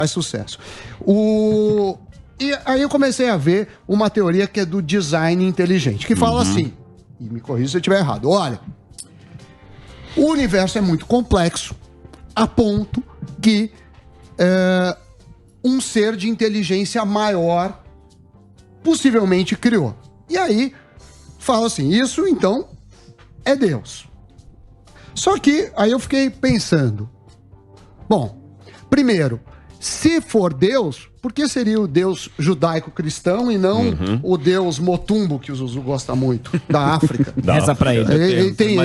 faz sucesso. E aí eu comecei a ver uma teoria que é do design inteligente, que fala assim, e me corrija se eu estiver errado, olha, o universo é muito complexo, a ponto que um ser de inteligência maior possivelmente criou. E aí, fala assim, isso então é Deus. Só que aí eu fiquei pensando, bom, primeiro, se for Deus, por que seria o Deus judaico-cristão e não o Deus Motumbo, que o Zuzu gosta muito, da África? Reza pra ele. Ele tem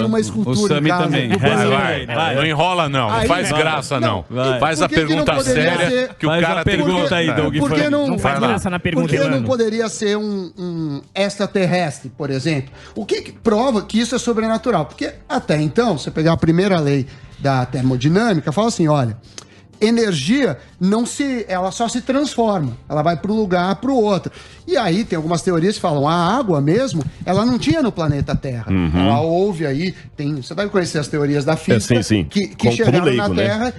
uma escultura. O Sami também. Vai. Não enrola, não. Não faz graça, não. Faz a pergunta séria que o cara tem. Pergunta aí, Doug. Não faz graça na pergunta. Por que não poderia ser um extraterrestre, por exemplo? O que prova que isso é sobrenatural? Porque até então, você pegar a primeira lei da termodinâmica, fala assim, olha, energia ela só se transforma, ela vai para um lugar para o outro. E aí tem algumas teorias que falam, a água mesmo, ela não tinha no planeta Terra. Ela houve aí, você deve conhecer as teorias da física, que chegaram na Terra, né?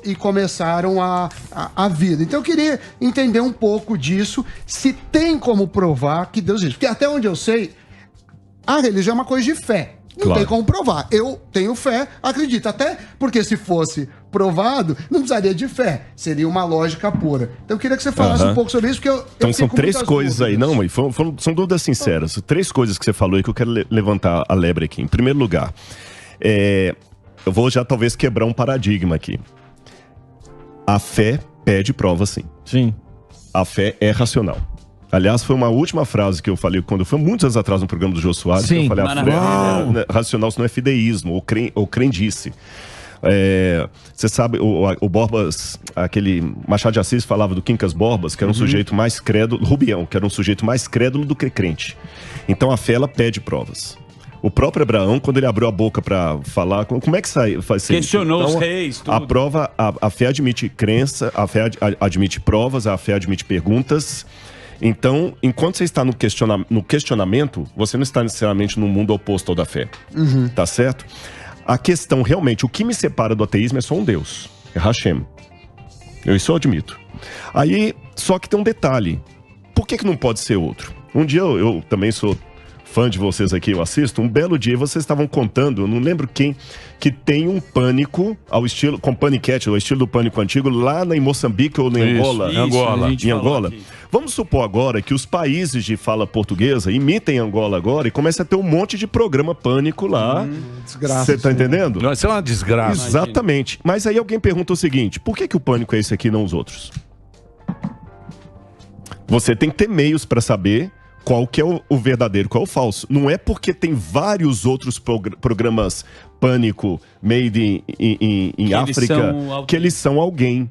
e começaram a vida. Então eu queria entender um pouco disso, se tem como provar que Deus existe. Porque até onde eu sei, a religião é uma coisa de fé. Não tem como provar. Eu tenho fé, acredito. Até porque se fosse provado, não precisaria de fé. Seria uma lógica pura. Então eu queria que você falasse um pouco sobre isso, porque então são três coisas dúvidas aí. Não, mãe, são dúvidas sinceras. Três coisas que você falou e que eu quero levantar a lebre aqui. Em primeiro lugar, eu vou já talvez quebrar um paradigma aqui. A fé pede prova, sim. Sim. A fé é racional. Aliás, foi uma última frase que eu falei quando foi muitos anos atrás no programa do Jô Soares. Sim, que eu falei, racional isso não é fideísmo ou crendice. Você sabe, o Borbas, aquele Machado de Assis falava do Quincas Borbas, que era um sujeito mais crédulo, Rubião, que era um sujeito mais crédulo do que crente. Então a fé, ela pede provas. O próprio Abraão, quando ele abriu a boca para falar, como é que faz isso? Questionou os reis, tudo. A fé admite crença, a fé admite provas, a fé admite perguntas. Então, enquanto você está no questionamento, você não está necessariamente no mundo oposto ao da fé. Tá certo? A questão, realmente, o que me separa do ateísmo é só um Deus. É Hashem. Isso eu admito. Aí, só que tem um detalhe. Por que não pode ser outro? Um dia eu também sou fã de vocês aqui, eu assisto. Um belo dia vocês estavam contando, eu não lembro quem, que tem um pânico ao estilo, com paniquete, ao estilo do pânico antigo, lá em Moçambique ou em Angola. Em Angola. Vamos supor agora que os países de fala portuguesa imitem Angola agora e comece a ter um monte de programa pânico lá. Desgraça. Você tá entendendo? Não, isso é uma desgraça. Exatamente. Mas aí alguém pergunta o seguinte, por que o pânico é esse aqui e não os outros? Você tem que ter meios para saber qual que é o verdadeiro, qual é o falso. Não é porque tem vários outros programas pânico made em África que eles são alguém.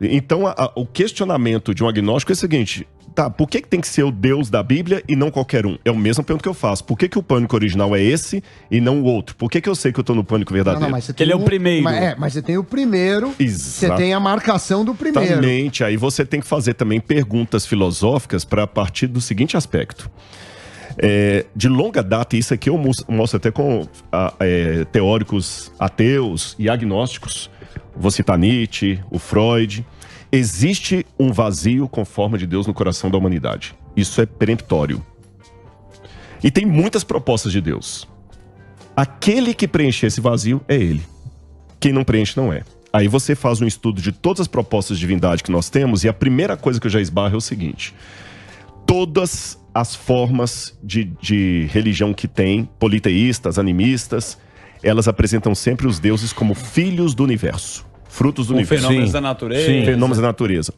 Então, o questionamento de um agnóstico é o seguinte, tá, por que tem que ser o Deus da Bíblia e não qualquer um? É a mesma pergunta que eu faço. Por que o pânico original é esse e não o outro? Por que eu sei que eu tô no pânico verdadeiro? Não, mas você tem ele é o primeiro. Mas você tem o primeiro, você tem a marcação do primeiro. Exatamente. Aí você tem que fazer também perguntas filosóficas para partir do seguinte aspecto. De longa data, isso aqui eu mostro até com teóricos ateus e agnósticos, vou citar Nietzsche, o Freud, existe um vazio com forma de Deus no coração da humanidade. Isso é peremptório. E tem muitas propostas de Deus. Aquele que preencher esse vazio é ele. Quem não preenche não é. Aí você faz um estudo de todas as propostas de divindade que nós temos e a primeira coisa que eu já esbarro é o seguinte. Todas as formas de religião que tem, politeístas, animistas, elas apresentam sempre os deuses como filhos do universo, frutos do universo. Fenômenos da natureza. Fenômenos da natureza.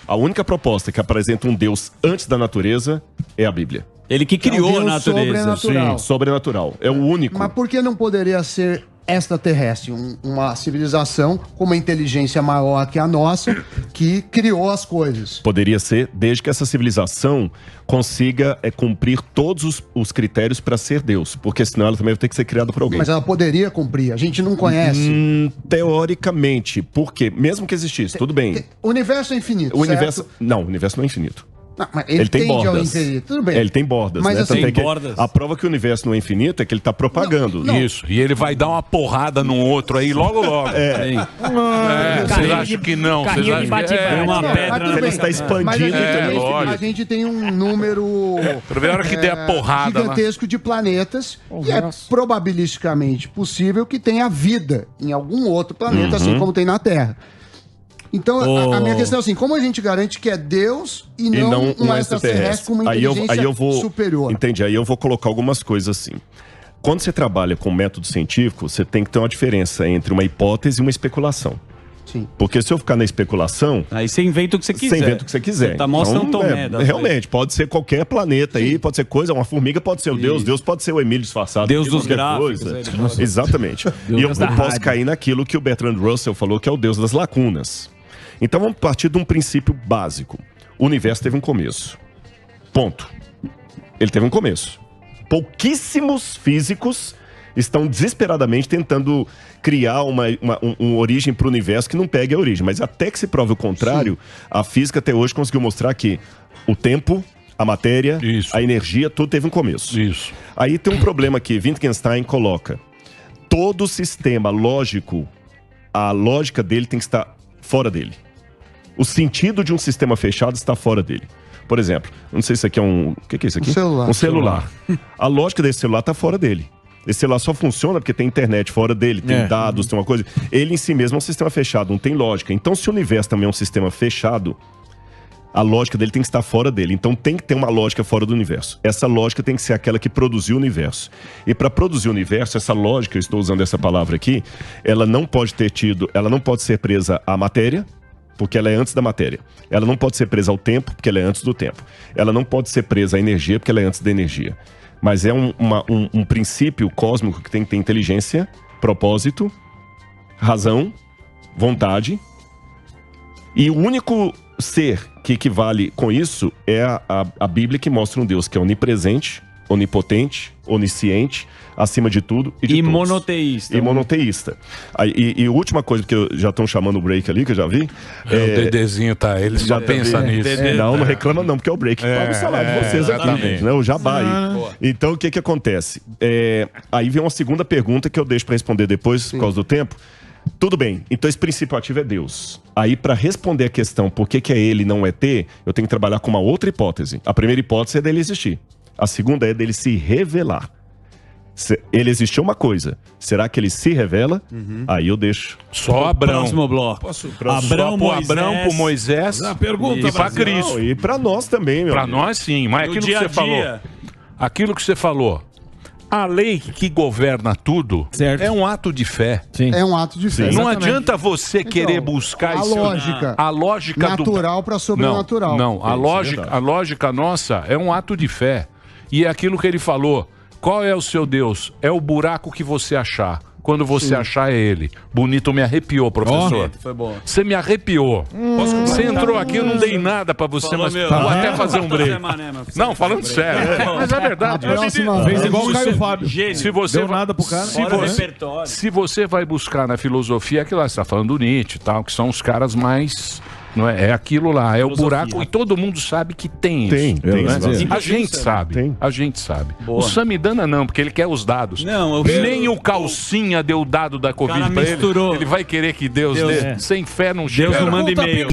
A única proposta que apresenta um Deus antes da natureza é a Bíblia. Ele que criou a natureza. Sobrenatural. Sobrenatural. É o único. Mas por que não poderia ser extraterrestre, uma civilização com uma inteligência maior que a nossa, que criou as coisas? Poderia ser, desde que essa civilização consiga cumprir todos os critérios para ser Deus, porque senão ela também vai ter que ser criada por alguém. Mas ela poderia cumprir, a gente não conhece. Teoricamente, porque mesmo que existisse, tudo bem. O universo é infinito, o universo não é infinito. Não, mas ele tem bordas. Tudo bem. Ele tem bordas, mas né? assim, tem bordas. A prova que o universo não é infinito é que ele está propagando. Não. Isso. E ele vai dar uma porrada no outro aí logo. Vocês acham que não? Vocês acham que é uma pedra? Ele está expandindo. A gente tem um número hora que der a porrada gigantesco de planetas e é probabilisticamente possível que tenha vida em algum outro planeta, assim como tem na Terra. Então, a minha questão é assim, como a gente garante que é Deus e não um extraterrestre com uma inteligência superior? Entendi, aí eu vou colocar algumas coisas assim. Quando você trabalha com método científico, você tem que ter uma diferença entre uma hipótese e uma especulação. Sim. Porque se eu ficar na especulação... Aí você inventa o que você quiser. Você inventa o que você quiser. Você tá mó São Tomé. Realmente, pode ser qualquer planeta aí, pode ser coisa, uma formiga pode ser o Deus, Deus pode ser o Emílio disfarçado. Deus dos gráficos. Exatamente. E eu não posso cair naquilo que o Bertrand Russell falou, que é o Deus das lacunas. Então vamos partir de um princípio básico. O universo teve um começo. Ponto. Ele teve um começo. Pouquíssimos físicos estão desesperadamente tentando criar uma origem para o universo que não pegue a origem. Mas até que se prove o contrário, a física até hoje conseguiu mostrar que o tempo, a matéria, a energia, tudo teve um começo. Isso. Aí tem um problema que Wittgenstein coloca. Todo sistema lógico, a lógica dele tem que estar fora dele. O sentido de um sistema fechado está fora dele. Por exemplo, não sei se isso aqui é um... O que é isso aqui? Um celular. A lógica desse celular está fora dele. Esse celular só funciona porque tem internet fora dele, tem dados, tem uma coisa... Ele em si mesmo é um sistema fechado, não tem lógica. Então, se o universo também é um sistema fechado, a lógica dele tem que estar fora dele. Então, tem que ter uma lógica fora do universo. Essa lógica tem que ser aquela que produziu o universo. E para produzir o universo, essa lógica, eu estou usando essa palavra aqui, ela não pode ser presa à matéria, porque ela é antes da matéria. Ela não pode ser presa ao tempo, porque ela é antes do tempo. Ela não pode ser presa à energia, porque ela é antes da energia. Mas é um princípio cósmico que tem que ter inteligência, propósito, razão, vontade. E o único ser que equivale com isso é a Bíblia, que mostra um Deus que é onipresente, onipotente, onisciente, acima de tudo e de todos. Monoteísta. E monoteísta. E a última coisa, porque já estão chamando o break ali, que eu já vi. O Dedezinho tá, ele já pensa nisso. Não reclama não, porque é o break que paga o salário de vocês aqui, né? O jabá aí. Então, o que acontece? Aí vem uma segunda pergunta que eu deixo para responder depois, por causa do tempo. Tudo bem, então esse princípio ativo é Deus. Aí, para responder a questão por que é ele e não é ter, eu tenho que trabalhar com uma outra hipótese. A primeira hipótese é dele existir. A segunda é dele se revelar. Ele existiu uma coisa. Será que ele se revela? Aí eu deixo. Só Abrão. Próximo bloco. Abrão, pro Moisés. Pergunta e para Cristo. E para nós também, meu Para amigo. nós sim, mas aquilo que você falou. Aquilo que você falou. A lei que governa tudo é um ato de fé. Sim. É um ato de fé. Não adianta você querer buscar a lógica natural para sobrenatural. Não, a lógica nossa é um ato de fé. E é aquilo que ele falou. Qual é o seu Deus? É o buraco que você achar. Quando você achar, é ele. Bonito, me arrepiou, professor. Foi bom. Você me arrepiou. Você entrou aqui, eu não dei nada pra você, mas vou até fazer um break. Não, falando sério. Mas é verdade. Fez igual o Caio Fábio. Se você deu nada pro cara. Se você vai buscar na filosofia, aquilo lá, você tá falando do Nietzsche e tal, que são os caras mais... Não é aquilo lá, é o buraco, e todo mundo sabe que tem isso. Tem, a gente sabe. A gente sabe. O Samidana não, porque ele quer os dados. Não, nem o Calcinha deu o dado da Covid pra ele. Ele vai querer que Deus dê. Sem fé não chega. Deus não manda e-mail.